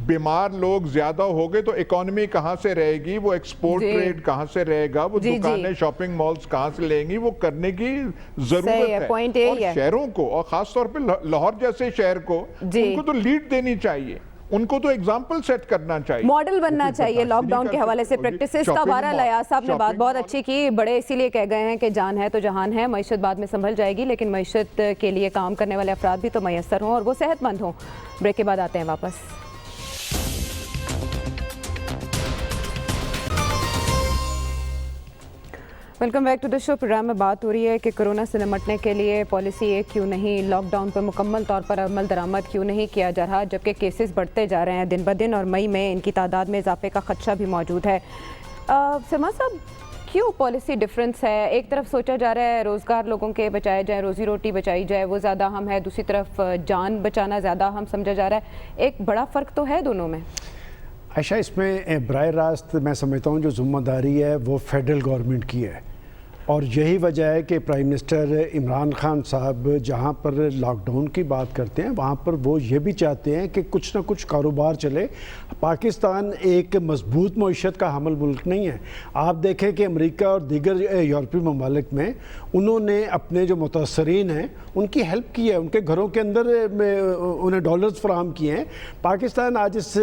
بیمار لوگ زیادہ ہو گئے تو اکانومی کہاں سے رہے گی, وہ ایکسپورٹ ٹریڈ کہاں سے رہے گا, وہ دکانیں شاپنگ مالز کہاں سے لیں گی, وہ کرنے کی ضرورت ہے. اور شہروں کو, اور خاص طور پہ لاہور جیسے شہر کو, ان کو تو لیڈ دینی چاہیے. ان کو تو एग्जांपल सेट करना चाहिए, मॉडल बनना चाहिए लॉकडाउन के हवाले से प्रैक्टिसेस का। बहरहाल अयाज साहब ने बात बहुत अच्छी की, बड़े इसीलिए कह गए हैं कि जान है तो जहान है, मईशत बाद में संभल जाएगी, लेकिन मईशत के लिए काम करने वाले अफराद भी तो मैसर हों और वो सेहतमंद हों। ब्रेक के बाद आते हैं वापस। Welcome back to the show. Program में बात हो रही है कि कोरोना से निपटने के लिए पॉलिसी एक क्यों नहीं, लॉकडाउन पर मुकम्मल तौर पर अमल दरामद क्यों नहीं किया जा रहा, जबकि केसेस बढ़ते जा रहे हैं दिन ब दिन और मई में इनकी तादाद में इजाफे का खदशा भी मौजूद है। समा साहब, क्यों पॉलिसी डिफरेंस है? एक तरफ सोचा जा रहा है रोज़गार लोगों के बचाए जाए, रोज़ी रोटी बचाई जाए, वो ज़्यादा अहम है, दूसरी तरफ जान बचाना ज़्यादा अहम समझा जा रहा है। एक बड़ा फ़र्क तो है दोनों में। आयशा, इसमें बराह रास्त मैं समझता हूँ जो ज़िम्मेदारी है वो फेडरल गवर्नमेंट की है, और यही वजह है कि प्राइम मिनिस्टर इमरान खान साहब जहाँ पर लॉकडाउन की बात करते हैं वहाँ पर वो ये भी चाहते हैं कि कुछ ना कुछ कारोबार चले। पाकिस्तान एक मजबूत मईशत का हामिल मुल्क नहीं है। आप देखें कि अमेरिका और दीगर यूरोपीय ममालिक में उन्होंने अपने जो मुतासरीन हैं उनकी हेल्प की है, उनके घरों के अंदर उन्हें डॉलर्स फराहम किए हैं। पाकिस्तान आज इस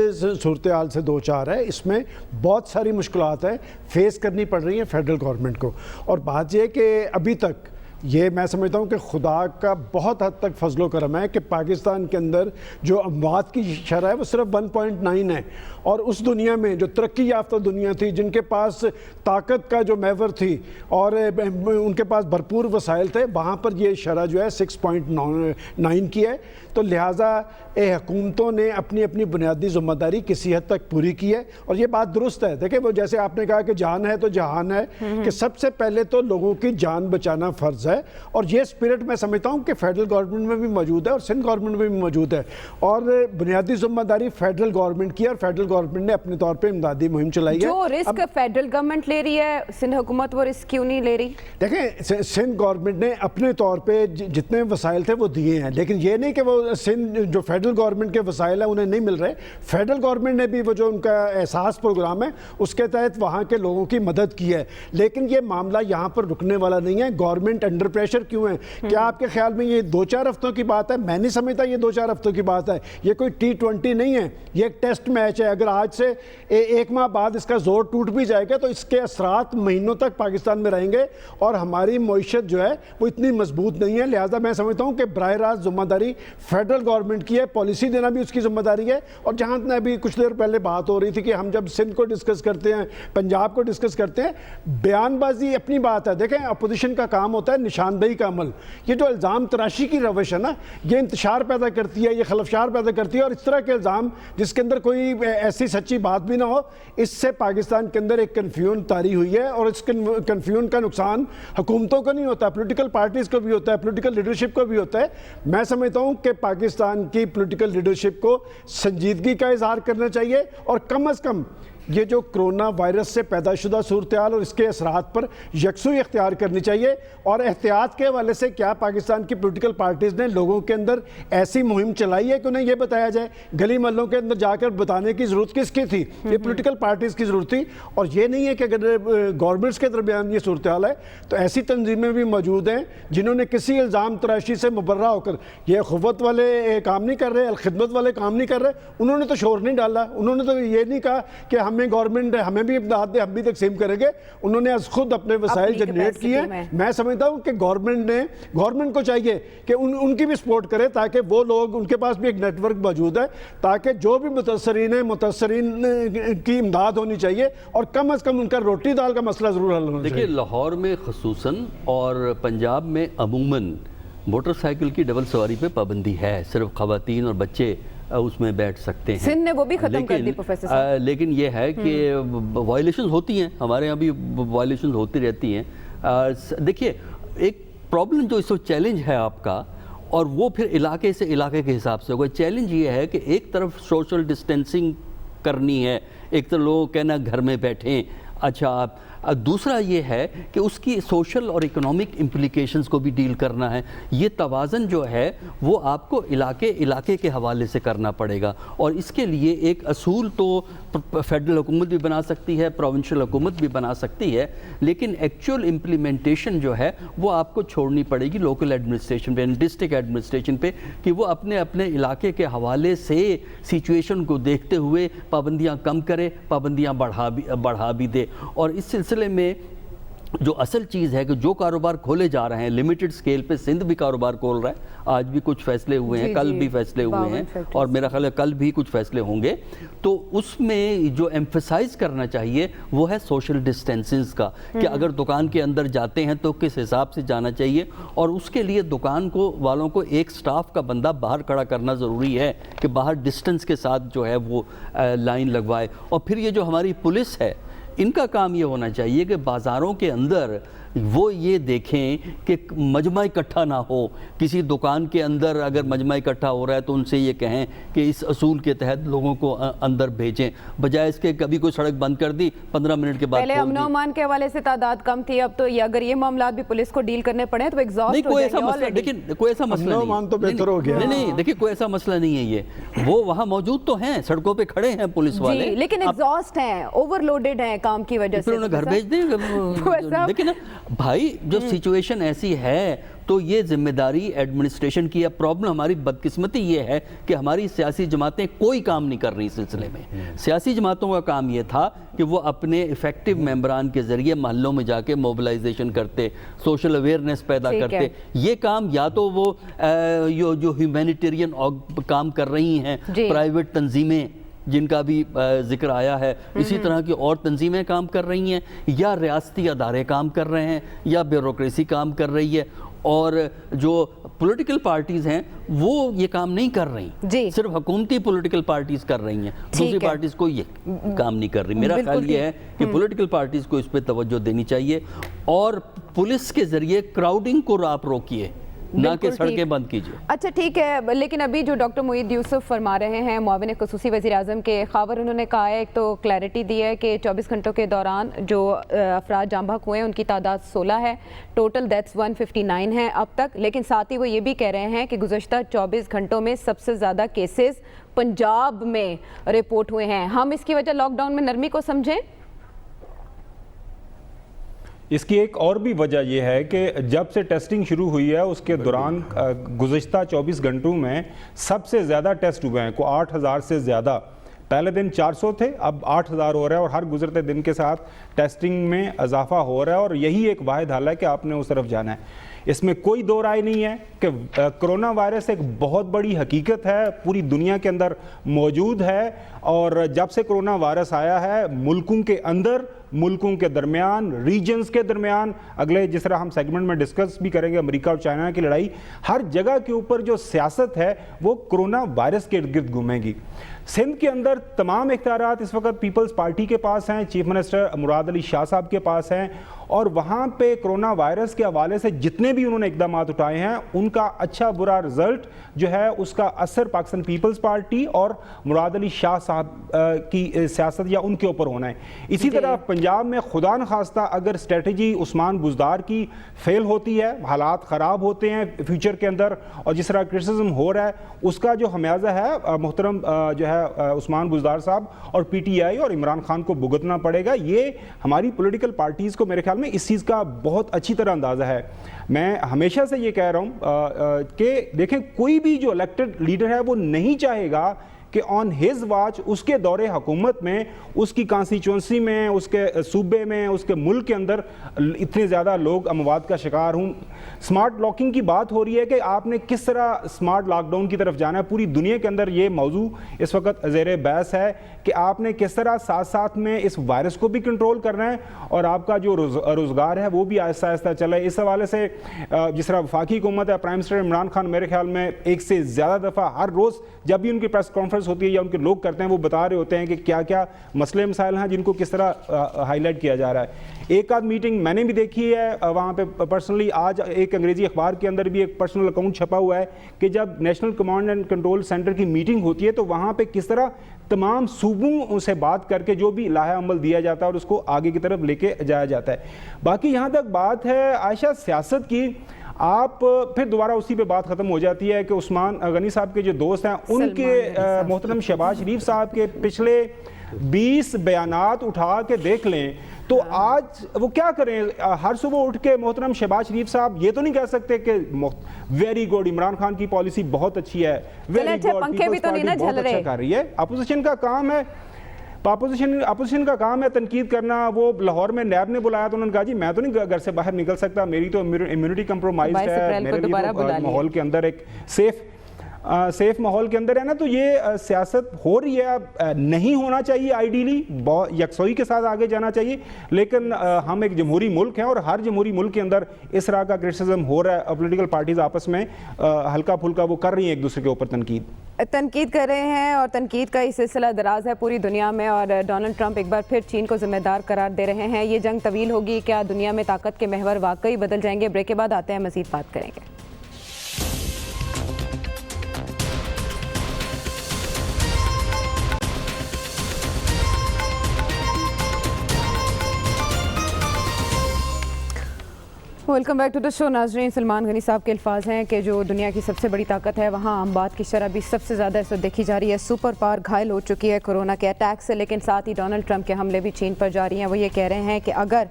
सूरत हाल से दो चार है, इसमें बहुत सारी मुश्किलात हैं फेस करनी पड़ रही हैं फेडरल गवर्नमेंट को। और बात यह कि अभी तक ये मैं समझता हूँ कि खुदा का बहुत हद तक फजलो करम है कि पाकिस्तान के अंदर जो अमवात की शरह है वो सिर्फ 1.9 है, और उस दुनिया में जो तरक्की याफ्ता दुनिया थी, जिनके पास ताकत का जो महवर थी और उनके पास भरपूर वसाइल थे, वहाँ पर ये शरह जो है 6.9 की है। तो लिहाजा हुकूमतों ने अपनी अपनी बुनियादी ज़िम्मेदारी किसी हद तक पूरी की है, और ये बात दुरुस्त है। देखिए, वो जैसे आपने कहा कि जान है तो जहान है, कि सबसे पहले तो लोगों की जान बचाना फ़र्ज़ है, और ये स्पिरिट मैं समझता हूँ कि फेडरल गवर्नमेंट में भी मौजूद है और सिंध गवर्नमेंट में भी मौजूद है। और बुनियादी ज़िम्मेदारी फेडरल गवर्नमेंट की, और फेडरल गवर्नमेंट ने अपने तौर पर इमदादी मुहिम चलाई है। जो रिस्क फेडरल गवर्नमेंट ले रही है, सिंध हुकूमत वो रिस्क क्यों नहीं ले रही? देखें, सिंध गवर्नमेंट ने अपने तौर पे जितने वसाइल थे वो दिए हैं, लेकिन ये नहीं कि वो सिंध जो फेडरल गवर्नमेंट के वसाइल हैं उन्हें नहीं मिल रहे। फेडरल गवर्नमेंट ने भी वो जो उनका एहसास प्रोग्राम है उसके तहत वहाँ के लोगों की मदद की है, लेकिन ये मामला यहाँ पर रुकने वाला नहीं है। गवर्नमेंट अंडर प्रेशर क्यों है? क्या आपके ख्याल में ये 2-4 हफ्तों की बात है? मैं नहीं समझता ये 2-4 हफ्तों की बात है। ये कोई T20 नहीं है, ये एक टेस्ट मैच है। अगर आज से एक माह बाद इसका जोर टूट भी जाएगा तो इसके असरात महीनों तक पाकिस्तान में रहेंगे, और हमारी मईशत जो है वो इतनी मजबूत नहीं है। लिहाजा मैं समझता हूँ कि बराह रास्त जिम्मेदारी फेडरल गवर्नमेंट की है, पॉलिसी देना भी उसकी जिम्मेदारी है। और जहाँ अभी कुछ देर पहले बात हो रही थी कि हम जब सिंध को डिस्कस करते हैं, पंजाब को डिस्कस करते हैं, बयानबाजी अपनी बात है। देखें, अपोजिशन का काम होता है निशानदेही का अमल। ये जो इल्ज़ाम तराशी की रवश है ना, ये इंतशार पैदा करती है, ये खलफशार पैदा करती है, और इस तरह के इल्ज़ाम जिसके अंदर कोई ऐसी सच्ची बात भी ना हो, इससे पाकिस्तान के अंदर एक कन्फ्यूजन तारी हुई है। और इस कन्फ्यूजन का नुकसान हुकूमतों को नहीं होता, पॉलिटिकल पार्टीज़ को भी होता है, पॉलिटिकल लीडरशिप को भी होता है। मैं समझता हूँ कि पाकिस्तान की पॉलिटिकल लीडरशिप को संजीदगी का इजहार करना चाहिए, और कम अज़ कम ये जो कोरोना वायरस से पैदाशुदा सूरत हाल और इसके असरात पर यकसुई इख्तियार करनी चाहिए। और एहतियात के हवाले से क्या पाकिस्तान की पॉलिटिकल पार्टीज़ ने लोगों के अंदर ऐसी मुहिम चलाई है कि उन्हें यह बताया जाए? गली महलों के अंदर जाकर बताने की ज़रूरत किसकी थी? ये पॉलिटिकल पार्टीज़ की ज़रूरत थी। और ये नहीं है कि अगर गवर्नमेंट्स के दरमियान ये सूरत हाल है तो ऐसी तंजीमें भी मौजूद हैं जिन्होंने किसी इल्ज़ाम तराशी से मुबर्रा होकर, ये खुवत वाले काम नहीं कर रहे, अलखिदमत वाले काम नहीं कर रहे, उन्होंने तो शोर नहीं डाला, उन्होंने तो ये नहीं कहा कि हमें गवर्नमेंट हमें भी इमदाद दे, हम भी तकसीम करेंगे। उन्होंने आज खुद अपने वसाइल जनरेट किए। मैं समझता हूँ कि गवर्नमेंट को चाहिए कि उनकी भी सपोर्ट करे, ताकि वो लोग, उनके पास भी एक नेटवर्क मौजूद है, ताकि जो भी मुतासरीन है, मुतासरीन की इमदाद होनी चाहिए, और कम अज़ कम उनका रोटी दाल का मसला ज़रूर हल होना चाहिए। देखिए, लाहौर में खसूसन और पंजाब में अमूमन मोटरसाइकिल की डबल सवारी पे पाबंदी है, सिर्फ ख़वातीन और बच्चे उसमें बैठ सकते हैं। सिंध ने वो भी खत्म कर दी प्रोफेसर साहब। लेकिन ये है कि वायलेशन होती हैं, हमारे यहाँ भी वायलेशन होती रहती हैं। देखिए, एक प्रॉब्लम जो इस वक्त चैलेंज है आपका, और वो फिर इलाके से इलाके के हिसाब से होगा। चैलेंज ये है कि एक तरफ सोशल डिस्टेंसिंग करनी है, एक तरफ लोग कहना घर में बैठें, अच्छा دوسرا یہ ہے کہ اس کی سوشل اور اکنامک امپلیکیشنز کو بھی ڈیل کرنا ہے. یہ توازن جو ہے وہ آپ کو علاقے کے حوالے سے کرنا پڑے گا, اور اس کے لیے ایک اصول تو فیڈرل حکومت بھی بنا سکتی ہے, پروونشل حکومت بھی بنا سکتی ہے, لیکن ایکچوئل امپلیمنٹیشن جو ہے وہ آپ کو چھوڑنی پڑے گی لوکل ایڈمنسٹریشن پہ, ڈسٹرکٹ ایڈمنسٹریشن پہ, کہ وہ اپنے علاقے کے حوالے سے سچویشن کو دیکھتے ہوئے پابندیاں کم کرے, پابندیاں بڑھا بھی دے. اور اس سلسلے میں جو اصل چیز ہے کہ جو کاروبار کھولے جا رہے ہیں لیمیٹڈ سکیل پہ, سندھ بھی کاروبار کھول رہا ہے, آج بھی کچھ فیصلے ہوئے ہیں, کل بھی فیصلے ہوئے ہیں, اور میرا خیال ہے کل بھی کچھ فیصلے ہوں گے. تو اس میں جو ایمفسائز کرنا چاہیے وہ ہے سوشل ڈسٹینسنگ کا, کہ اگر دکان کے اندر جاتے ہیں تو کس حساب سے جانا چاہیے, اور اس کے لیے دکان والوں کو ایک سٹاف کا بندہ باہر کھڑا کرنا ضروری ہے کہ باہر ڈسٹنس کے ساتھ جو ہے وہ لائن لگوائے. اور پھر یہ جو ہماری پولیس ہے, ان کا کام یہ ہونا چاہیے کہ بازاروں کے اندر وہ یہ دیکھیں کہ مجمع اکٹھا نہ ہو. کسی دکان کے اندر اگر مجمع اکٹھا ہو رہا ہے تو ان سے یہ کہیں کہ اس اصول کے تحت لوگوں کو اندر بھیجیں, بجائے اس کے کبھی کوئی سڑک بند کر دی 15 منٹ کے بعد پہلے امن و امان کے حوالے سے تعداد کم تھی, اب تو اگر یہ معاملات بھی پولیس کو ڈیل کرنے پڑے تو ایگزاسٹ ہو جائیں گے. لیکن کوئی ایسا مسئلہ نہیں, دیکھیں کوئی ایسا مسئلہ نہیں ہے, یہ وہ وہاں موجود تو ہیں, سڑکوں پہ کھڑے ہیں پولیس والے, لیکن ایگزاسٹ ہیں, اوور لوڈڈ ہیں کام کی وجہ سے, پھر انہیں گھر بھیج دیں. لیکن بھائی جو سچویشن ایسی ہے تو یہ ذمہ داری ایڈمنسٹریشن کی ہے. پرابلم ہماری بدقسمتی یہ ہے کہ ہماری سیاسی جماعتیں کوئی کام نہیں کر رہی اس سلسلے میں. سیاسی جماعتوں کا کام یہ تھا کہ وہ اپنے افیکٹو ممبران کے ذریعے محلوں میں جا کے موبلائزیشن کرتے, سوشل اویئرنیس پیدا کرتے. یہ کام یا تو وہ جو ہیومینیٹیرین کام کر رہی ہیں پرائیویٹ تنظیمیں جن کا بھی ذکر آیا ہے, اسی طرح کی اور تنظیمیں کام کر رہی ہیں, یا ریاستی ادارے کام کر رہے ہیں, یا بیوروکریسی کام کر رہی ہے, اور جو پولیٹیکل پارٹیز ہیں وہ یہ کام نہیں کر رہی, صرف حکومتی پولیٹیکل پارٹیز کر رہی ہیں, دوسری پارٹیز کو یہ کام نہیں کر رہی. میرا خیال یہ ہے کہ پولیٹیکل پارٹیز کو اس پہ توجہ دینی چاہیے, اور پولیس کے ذریعے کراؤڈنگ کو آپ روکیے, نہ کہ سڑکیں بند کیجیے. اچھا ٹھیک ہے, لیکن ابھی جو ڈاکٹر معید یوسف فرما رہے ہیں, معاون خصوصی وزیر اعظم کے خاور, انہوں نے کہا ہے, ایک تو کلیئرٹی دی ہے کہ 24 گھنٹوں کے دوران جو افراد جاں بحق ہوئے ہیں ان کی تعداد 16 ہے, ٹوٹل ڈیتھس 159 ہیں اب تک, لیکن ساتھ ہی وہ یہ بھی کہہ رہے ہیں کہ گزشتہ 24 گھنٹوں میں سب سے زیادہ کیسز پنجاب میں رپورٹ ہوئے ہیں. ہم اس کی وجہ لاک ڈاؤن میں نرمی کو سمجھیں؟ اس کی ایک اور بھی وجہ یہ ہے کہ جب سے ٹیسٹنگ شروع ہوئی ہے اس کے دوران گزشتہ 24 گھنٹوں میں سب سے زیادہ ٹیسٹ ہوئے ہیں, کو 8,000 سے زیادہ. پہلے دن 400 تھے, اب 8,000 ہو رہا ہے, اور ہر گزرتے دن کے ساتھ ٹیسٹنگ میں اضافہ ہو رہا ہے, اور یہی ایک واحد حل ہے کہ آپ نے اس طرف جانا ہے. اس میں کوئی دو رائے نہیں ہے کہ کرونا وائرس ایک بہت بڑی حقیقت ہے, پوری دنیا کے اندر موجود ہے, اور جب سے کرونا وائرس آیا ہے ملکوں کے اندر, ملکوں کے درمیان, ریجنز کے درمیان, اگلے جس طرح ہم سیگمنٹ میں ڈسکس بھی کریں گے امریکہ اور چائنا کی لڑائی, ہر جگہ کے اوپر جو سیاست ہے وہ کرونا وائرس کے ارد گرد گھومے گی. سندھ کے اندر تمام اختیارات اس وقت پیپلز پارٹی کے پاس ہیں, چیف منسٹر مراد علی شاہ صاحب کے پاس ہیں, اور وہاں پہ کرونا وائرس کے حوالے سے جتنے بھی انہوں نے اقدامات اٹھائے ہیں ان کا اچھا برا رزلٹ جو ہے اس کا اثر پاکستان پیپلز پارٹی اور مراد علی شاہ صاحب کی سیاست یا ان کے اوپر ہونا ہے. اسی طرح پنجاب میں خدا نخواستہ اگر اسٹریٹجی عثمان بزدار کی فیل ہوتی ہے, حالات خراب ہوتے ہیں فیوچر کے اندر, اور جس طرح کرٹیسزم ہو رہا ہے اس کا جو خمیازہ ہے محترم جو ہے عثمان بزدار صاحب اور پی ٹی آئی اور عمران خان کو بھگتنا پڑے گا. یہ ہماری پولیٹیکل پارٹیز کو میرے خیال میں اس چیز کا بہت اچھی طرح اندازہ ہے. میں ہمیشہ سے یہ کہہ رہا ہوں کہ دیکھیں کوئی بھی جو الیکٹڈ لیڈر ہے وہ نہیں چاہے گا کہ آن ہز واچ اس کے دور حکومت میں اس کی کانسٹیچوئنسی میں, اس کے صوبے میں, اس کے ملک کے اندر اتنے زیادہ لوگ اموات کا شکار ہوں. سمارٹ لاکنگ کی بات ہو رہی ہے کہ آپ نے کس طرح سمارٹ لاک ڈاؤن کی طرف جانا ہے. پوری دنیا کے اندر یہ موضوع اس وقت زیر بحث ہے کہ آپ نے کس طرح ساتھ ساتھ میں اس وائرس کو بھی کنٹرول کرنا ہے اور آپ کا جو روزگار ہے وہ بھی آہستہ آہستہ چلے. اس حوالے سے جس طرح وفاقی حکومت ہے, پرائم منسٹر عمران خان میرے خیال میں ایک سے زیادہ دفعہ ہر روز جب بھی ان کی پریس کانفرنس ہوتی ہے یا ان کے لوگ کرتے ہیں وہ بتا رہے ہوتے ہیں کہ کیا کیا مسئلے مسائل ہیں جن کو کس طرح ہائی لائٹ کیا جا رہا ہے. ایک آدھ میٹنگ میں نے بھی دیکھی ہے وہاں پہ پرسنلی, آج ایک انگریزی اخبار کے اندر بھی ایک پرسنل اکاؤنٹ چھپا ہوا ہے کہ جب national command and control centre کی میٹنگ ہوتی ہے تو وہاں پہ کس طرح तमाम सूबों से बात करके जो भी लाहा अमल दिया जाता है और उसको आगे की तरफ लेके जाया जाता है। बाकी यहाँ तक बात है आयशा सियासत की, आप फिर दोबारा उसी पे बात ख़त्म हो जाती है कि उस्मान गनी साहब के जो दोस्त हैं उनके मोहतरम शहबाज शरीफ साहब के पिछले 20 बयानात उठा के देख लें तो आज वो क्या करें। हर सुबह उठ के मोहतरम शहबाज शरीफ साहब ये तो नहीं कह सकते कि वेरी गुड इमरान खान की पॉलिसी बहुत अच्छी है, वेरी गुड पंखे भी तो नहीं ना झल रहे। कर रही है। अपोजिशन का काम है, अपोजिशन का काम है तनकीद करना। वो लाहौर में नैब ने बुलाया तो उन्होंने कहा जी मैं तो नहीं घर से बाहर निकल सकता, मेरी तो इम्यूनिटी कंप्रोमाइज है, मेरे लिए तो माहौल के अंदर एक सेफ माहौल के अंदर है ना। तो ये सियासत हो रही है, नहीं होना चाहिए, आइडियली यकसोई के साथ आगे जाना चाहिए, लेकिन हम एक जमहूरी मुल्क हैं और हर जमहूरी मुल्क के अंदर इस तरह का क्रिटिसिज्म हो रहा है। पॉलिटिकल पार्टीज आपस में हल्का फुल्का वो कर रही हैं एक दूसरे के ऊपर तनकीद कर रहे हैं और तनकीद का ये सिलसिला दराज है पूरी दुनिया में। और डोनाल्ड ट्रंप एक बार फिर चीन को जिम्मेदार करार दे रहे हैं। ये जंग तवील होगी, क्या दुनिया में ताकत के महवर वाकई बदल जाएंगे? ब्रेक के बाद आते हैं, मजीद बात करेंगे। Welcome back to the show. नाजरीन, सलमान गनी साहब के अल्फाज हैं कि जो दुनिया की सबसे बड़ी ताकत है वहाँ अमवात की शरह भी सबसे ज़्यादा इस वक्त देखी जा रही है। सुपर पावर घायल हो चुकी है कोरोना के अटैक से, लेकिन साथ ही डोनाल्ड ट्रंप के हमले भी चीन पर जारी हैं। वो ये कह रहे हैं कि अगर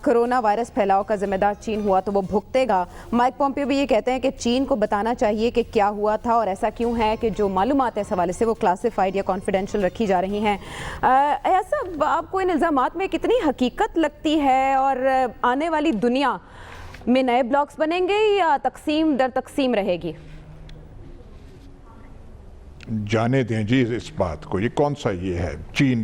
कोरोना वायरस फैलाव का जिम्मेदार चीन हुआ तो वो भुगतेगा। माइक पॉम्पियो भी ये कहते हैं कि चीन को बताना चाहिए कि क्या हुआ था और ऐसा क्यों है कि जो मालूमात है इस हवाले से वो क्लासिफाइड या कॉन्फिडेंशियल रखी जा रही हैं। ऐसा आपको इन इल्ज़ामात में कितनी हकीकत लगती है और आने वाली दुनिया में नए ब्लॉक्स बनेंगे या तकसीम दर तकसीम रहेगी? जाने दें जी इस बात को, ये कौन सा ये है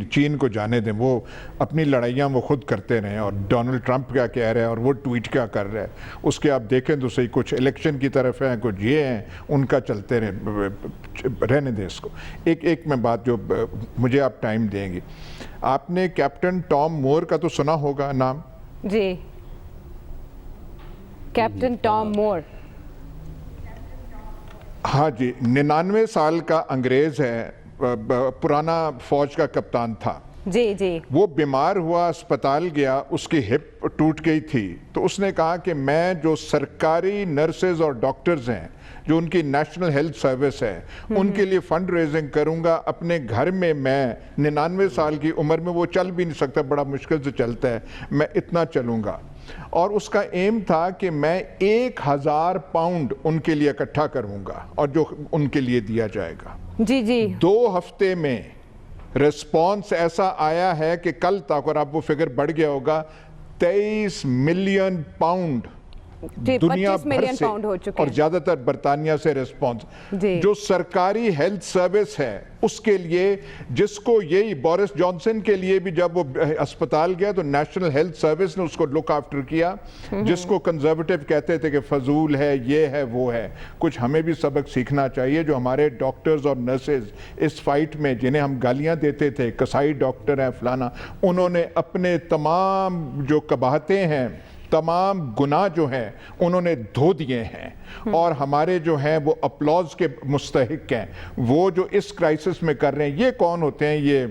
चीन को जाने दें, वो अपनी लड़ाइयाँ वो खुद करते रहें। और डोनाल्ड ट्रंप क्या कह रहे हैं और वो ट्वीट क्या कर रहे हैं उसके आप देखें तो सही। कुछ इलेक्शन की तरफ हैं, कुछ ये हैं, उनका चलते रहने दें इसको। एक में बात जो मुझे आप टाइम देंगे, आपने कैप्टन टॉम मोर का तो सुना होगा नाम जी, कैप्टन टॉम मोर। हाँ जी, 99 साल का अंग्रेज है, पुराना फौज का कप्तान था जी जी। वो बीमार हुआ, अस्पताल गया, उसकी हिप टूट गई थी। तो उसने कहा कि मैं जो सरकारी नर्सेज और डॉक्टर्स हैं, जो उनकी नेशनल हेल्थ सर्विस है, उनके लिए फंड रेजिंग करूंगा। अपने घर में मैं 99 साल की उम्र में, वो चल भी नहीं सकता, बड़ा मुश्किल से चलता है, मैं इतना चलूंगा। और उसका एम था कि मैं 1000 पाउंड उनके लिए इकट्ठा करूंगा और जो उनके लिए दिया जाएगा। जी जी। 2 हफ्ते में रिस्पॉन्स ऐसा आया है कि कल तक, और अब वो फिगर बढ़ गया होगा, 23 मिलियन पाउंड दुनिया भर से हो चुके और ज्यादातर बर्तानिया से रिस्पॉन्स। जो सरकारी हेल्थ सर्विस है उसके लिए, जिसको यही बोरिस जॉनसन के लिए भी जब वो अस्पताल गया तो नेशनल हेल्थ सर्विस ने उसको लुक आफ्टर किया, जिसको कंजर्वेटिव कहते थे कि फजूल है, ये है, वो है। कुछ हमें भी सबक सीखना चाहिए। जो हमारे डॉक्टर्स और नर्सेज इस फाइट में, जिन्हें हम गालियां देते थे कसाई डॉक्टर है फलाना, उन्होंने अपने तमाम जो कबाहतें हैं, तमाम गुनाह जो हैं, उन्होंने धो दिए हैं और हमारे जो हैं वो अपलॉज के मुस्तहिक हैं। वो जो इस क्राइसिस में कर रहे हैं, ये कौन होते हैं? ये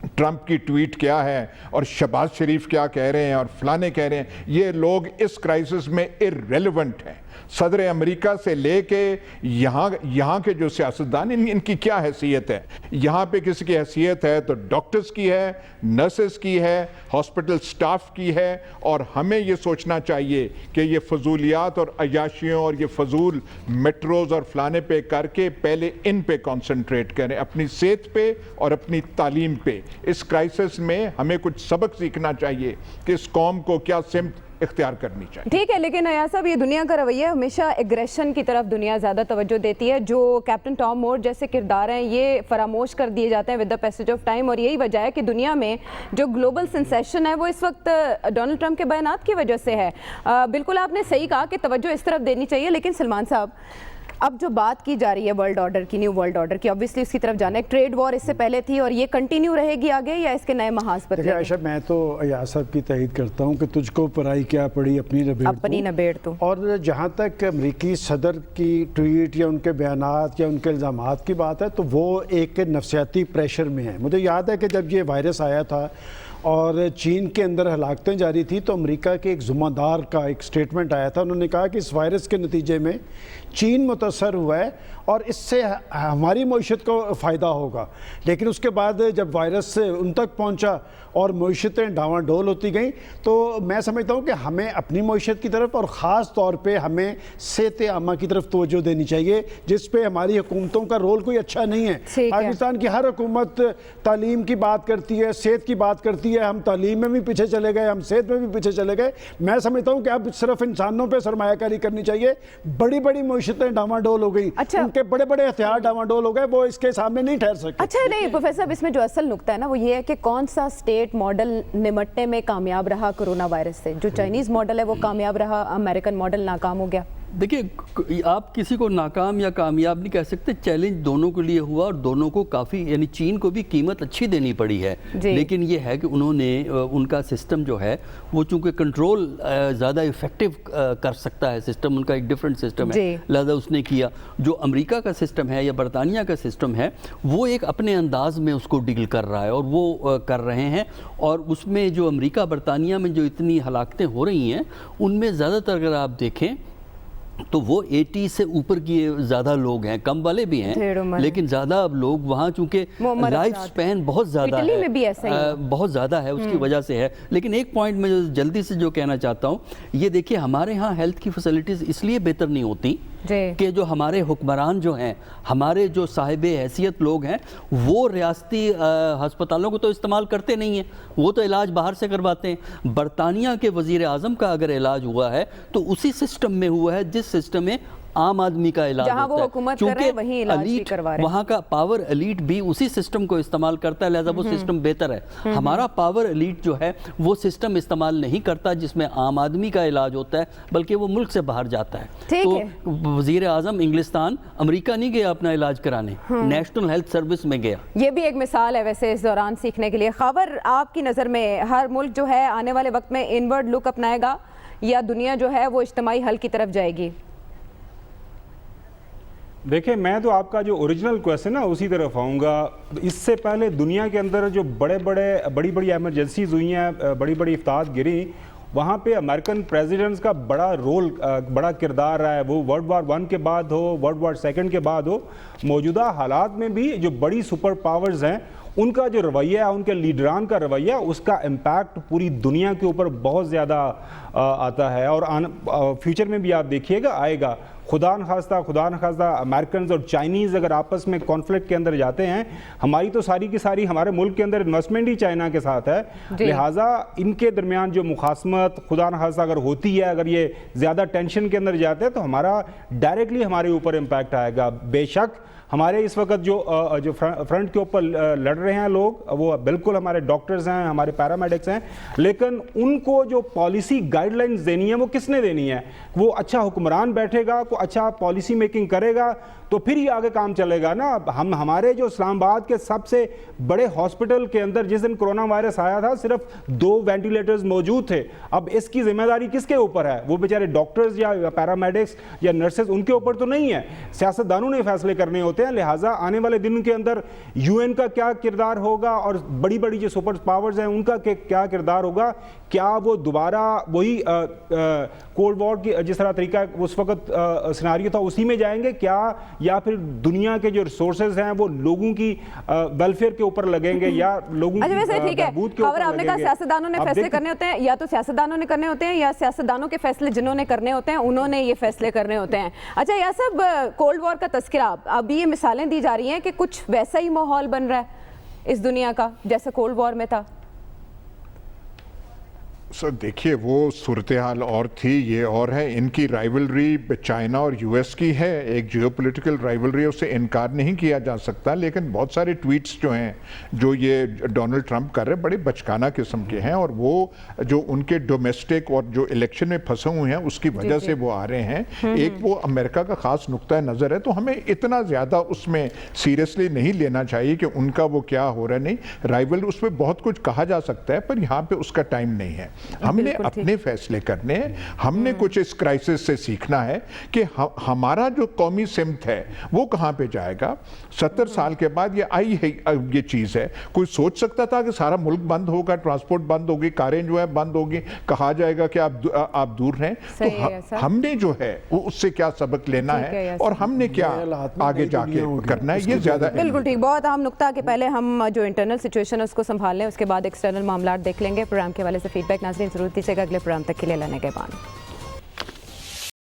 ट्रंप की ट्वीट क्या है और शहबाज शरीफ क्या कह रहे हैं और फलाने कह रहे हैं, ये लोग इस क्राइसिस में इररेलेवेंट हैं। सदर अमेरिका से लेके यहाँ के जो सियासतदान, इनकी क्या हैसियत है? यहाँ पे किसी की हैसियत है तो डॉक्टर्स की है, नर्सेस की है, हॉस्पिटल स्टाफ की है। और हमें ये सोचना चाहिए कि ये फजूलियात और अयाशियों और ये फजूल मेट्रोज और फलाने पे करके पहले इन पे कॉन्सेंट्रेट करें, अपनी सेहत पे और अपनी तालीम पे। इस क्राइसिस में हमें कुछ सबक सीखना चाहिए कि इस कौम को क्या सिमत इख्तियार करनी चाहिए। ठीक है, लेकिन अयाज साहब, ये दुनिया का रवैया हमेशा एग्रेशन की तरफ दुनिया ज़्यादा तवज्जो देती है। जो कैप्टन टॉम मोर जैसे किरदार हैं ये फरामोश कर दिए जाते हैं with the passage of time. और यही वजह है कि दुनिया में जो ग्लोबल सेंसेशन है वो इस वक्त डोनाल्ड ट्रंप के बयानात की वजह से है। बिल्कुल आपने सही कहा कि तवज्जो इस तरफ देनी चाहिए, लेकिन सलमान साहब اب جو بات کی جا رہی ہے ورلڈ آرڈر کی، نیو ورلڈ آرڈر کی، obviously اس کی طرف جانا ہے. ٹریڈ وار اس سے پہلے تھی اور یہ کنٹینیو رہے گی آگے یا اس کے نئے محاذ پر؟ دیکھیں عائشہ، میں تو ایاز صاحب کی تائید کرتا ہوں کہ تجھ کو پرائی کیا پڑی اپنی نبیڑ تو. اور جہاں تک امریکی صدر کی ٹویٹ یا ان کے بیانات یا ان کے الزامات کی بات ہے تو وہ ایک نفسیاتی پریشر میں ہے. مجھے یاد ہے کہ جب یہ وائرس آیا تھا اور چین کے اندر ہلاکتیں جاری تھی تو امریکہ کے ایک ذمہ دار کا ایک سٹیٹمنٹ آیا تھا. انہوں نے کہا کہ اس وائرس کے نتیجے میں چین متاثر ہوا ہے اور اس سے ہماری معیشت کو فائدہ ہوگا. لیکن اس کے بعد جب وائرس ان تک پہنچا اور معیشتیں ڈاواں ڈول ہوتی گئیں تو میں سمجھتا ہوں کہ ہمیں اپنی معیشت کی طرف اور خاص طور پہ ہمیں صحت عامہ کی طرف توجہ دینی چاہیے، جس پہ ہماری حکومتوں کا رول کوئی اچھا نہیں ہے. پاکستان کی ہر حکومت تعلیم کی بات کرتی ہے، صحت کی بات کرتی ہے. ہم تعلیم میں بھی پیچھے چلے گئے، ہم صحت میں بھی پیچھے چلے گئے. میں سمجھتا ہوں کہ اب صرف انسانوں پہ سرمایہ کاری کرنی چاہیے. بڑی بڑی معیشتیں ڈاواں ڈول ہو گئی، ان کے بڑے بڑے ہتھیار ڈاواں ڈول ہو گئے، وہ اس کے سامنے نہیں ٹھہر سکتے. اچھا نہیں پروفیسر صاحب، اس میں جو اصل نقطہ ہے نا وہ یہ ہے کہ کون سا اسٹیٹ ماڈل نمٹنے میں کامیاب رہا کرونا وائرس سے؟ جو چائنیز ماڈل ہے وہ کامیاب رہا، امریکن ماڈل ناکام ہو گیا. دیکھیے آپ کسی کو ناکام یا کامیاب نہیں کہہ سکتے. چیلنج دونوں کے لیے ہوا اور دونوں کو کافی، یعنی چین کو بھی قیمت اچھی دینی پڑی ہے. لیکن یہ ہے کہ انہوں نے ان کا سسٹم جو ہے وہ چونکہ کنٹرول زیادہ افیکٹو کر سکتا ہے سسٹم، ان کا ایک ڈیفرنٹ سسٹم ہے، لہذا اس نے کیا. جو امریکہ کا سسٹم ہے یا برطانیہ کا سسٹم ہے وہ ایک اپنے انداز میں اس کو ڈیل کر رہا ہے اور وہ کر رہے ہیں. اور اس میں جو امریکہ برطانیہ میں جو اتنی ہلاکتیں ہو رہی ہیں ان میں زیادہ تر اگر آپ دیکھیں تو وہ 80 سے اوپر کی زیادہ لوگ ہیں، کم والے بھی ہیں لیکن زیادہ لوگ وہاں چونکہ لائف سپین بہت زیادہ ہے، بہت زیادہ ہے، اس کی وجہ سے ہے. لیکن ایک پوائنٹ میں جلدی سے جو کہنا چاہتا ہوں، یہ دیکھیے ہمارے ہاں ہیلتھ کی فیسلٹیز اس لیے بہتر نہیں ہوتی کہ جو ہمارے حکمران جو ہیں، ہمارے جو صاحب حیثیت لوگ ہیں، وہ ریاستی ہسپتالوں کو تو استعمال کرتے نہیں ہیں، وہ تو علاج باہر سے کرواتے ہیں. برطانیہ کے وزیر اعظم کا اگر علاج ہوا ہے تو اسی سسٹم میں ہوا ہے جس سسٹم میں عام آدمی کا علاج جہاں وہ حکومت کر رہے ہیں وہیں علاج بھی کروا رہے ہیں. وہاں کا پاور ایلیٹ بھی اسی سسٹم کو استعمال کرتا ہے، لہذا وہ سسٹم بہتر ہے. ہمارا پاور ایلیٹ جو ہے وہ سسٹم استعمال نہیں کرتا جس میں عام آدمی کا علاج ہوتا ہے، بلکہ وہ ملک سے باہر جاتا ہے. تو وزیر اعظم انگلستان امریکہ نہیں گیا اپنا علاج کرانے، نیشنل ہیلتھ سروس میں گیا. یہ بھی ایک مثال ہے ویسے اس دوران سیکھنے کے لیے. خاور، آپ کی نظر میں ہر ملک جو ہے آنے والے وقت میں انورڈ لک اپنائے گا یا دنیا جو ہے وہ اجتماعی حل کی طرف جائے گی؟ دیکھیں میں تو آپ کا جو اوریجنل کویسچن ہے اسی طرف آؤں گا. اس سے پہلے دنیا کے اندر جو بڑی بڑی ایمرجنسیز ہوئی ہیں، بڑی بڑی افطاعات گری، وہاں پہ امریکن پریزیڈنٹس کا بڑا رول، بڑا کردار رہا ہے. وہ ورلڈ وار 1 کے بعد ہو، ورلڈ وار 2 کے بعد ہو، موجودہ حالات میں بھی جو بڑی سپر پاورز ہیں ان کا جو رویہ ہے، ان کے لیڈران کا رویہ، اس کا امپیکٹ پوری دنیا کے اوپر بہت زیادہ آتا ہے اور فیوچر میں بھی آپ دیکھیے گا آئے گا. خدا نخواستہ امریکنز اور چائنیز اگر آپس میں کانفلکٹ کے اندر جاتے ہیں، ہماری تو ساری کی ساری ہمارے ملک کے اندر انویسٹمنٹ ہی چائنا کے ساتھ ہے، لہٰذا ان کے درمیان جو مخاصمت خدا نخواستہ اگر ہوتی ہے، اگر یہ زیادہ ٹینشن کے اندر جاتے ہیں تو ہمارا ڈائریکٹلی ہمارے اوپر امپیکٹ آئے گا. بے شک ہمارے اس وقت جو فرنٹ کے اوپر لڑ رہے ہیں لوگ، وہ بالکل ہمارے ڈاکٹرز ہیں، ہمارے پیرامیڈکس ہیں، لیکن ان کو جو پالیسی گائیڈ لائنز دینی ہے وہ کس نے دینی ہے؟ وہ اچھا حکمران بیٹھے گا، کوئی اچھا پالیسی میکنگ کرے گا تو پھر ہی آگے کام چلے گا نا. ہمارے جو اسلام آباد کے سب سے بڑے ہاسپٹل کے اندر جس دن کرونا وائرس آیا تھا صرف 2 وینٹیلیٹرز موجود تھے. اب اس کی ذمہ داری کس کے اوپر ہے؟ وہ بیچارے ڈاکٹرز یا پیرامیڈکس یا نرسز، ان کے اوپر تو نہیں ہے. سیاستدانوں نے فیصلے کرنے ہوتے ہیں. لہٰذا آنے والے دن کے اندر UN کا کیا کردار ہوگا اور بڑی بڑی جو سپر پاورز ہیں ان کا کیا کردار ہوگا؟ کیا وہ دوبارہ وہی کولڈ وار کی جس طرح طریقہ اس وقت سیناریو تھا اسی میں جائیں گے کیا، یا پھر دنیا کے جو ریسورسز ہیں وہ لوگوں کی ویلفیئر کے اوپر لگیں گے یا لوگوں کی بہبود کے اوپر لگیں گے؟ سیاستدانوں نے فیصلے کرنے ہوتے ہیں، یا تو سیاستدانوں نے کرنے ہوتے ہیں یا سیاستدانوں کے فیصلے جنہوں نے کرنے ہوتے ہیں انہوں نے یہ فیصلے کرنے ہوتے ہیں. اچھا یا صاحب، کولڈ وار کا تذکرہ، اب یہ مثالیں دی جا رہی ہیں کہ کچھ ویسا ہی ماحول بن رہا ہے اس دنیا کا جیسے کولڈ وار میں تھا. सर देखिए, वो सूरत हाल और थी, ये और है। इनकी राइवलरी चाइना और यूएस की है, एक जियोपॉलिटिकल राइवलरी, उससे इनकार नहीं किया जा सकता। लेकिन बहुत सारे ट्वीट्स जो हैं, जो ये डोनाल्ड ट्रंप कर रहे हैं, बड़े बचकाना किस्म के हैं, और वो जो उनके डोमेस्टिक और जो इलेक्शन में फंसे हुए हैं उसकी वजह से वो आ रहे हैं। एक वो अमेरिका का खास नुक्ता नज़र है, तो हमें इतना ज़्यादा उसमें सीरियसली नहीं लेना चाहिए कि उनका वो क्या हो रहा है। नहीं, राइवल उसमें बहुत कुछ कहा जा सकता है, पर यहाँ पे उसका टाइम नहीं है। हमने अपने फैसले करने हैं, हमने कुछ इस क्राइसिस से सीखना है कि हमारा जो कौमी सिमत है वो कहाँ पे जाएगा। 70 साल के बाद ये आई है, ये चीज़ है। कोई सोच सकता था कि सारा मुल्क बंद होगा, ट्रांसपोर्ट बंद होगी, कारें जो है बंद होगी, कहा जाएगा कि आप दूर रहें। तो हमने जो है वो उससे क्या सबक लेना है और हमने क्या आगे जाके करना है, ये ज़्यादा। बिल्कुल ठीक, बहुत अहम नुकता कि पहले हम जो इंटरनल सिचुएशन है उसको संभाल लें, उसके बाद एक्सटर्नल मामला देख लेंगे। प्रोग्राम के हवाले से फीडबैक नाज़रीन ज़रूर दीजिएगा। अगले प्रोग्राम तक के लिए लेने के बाद।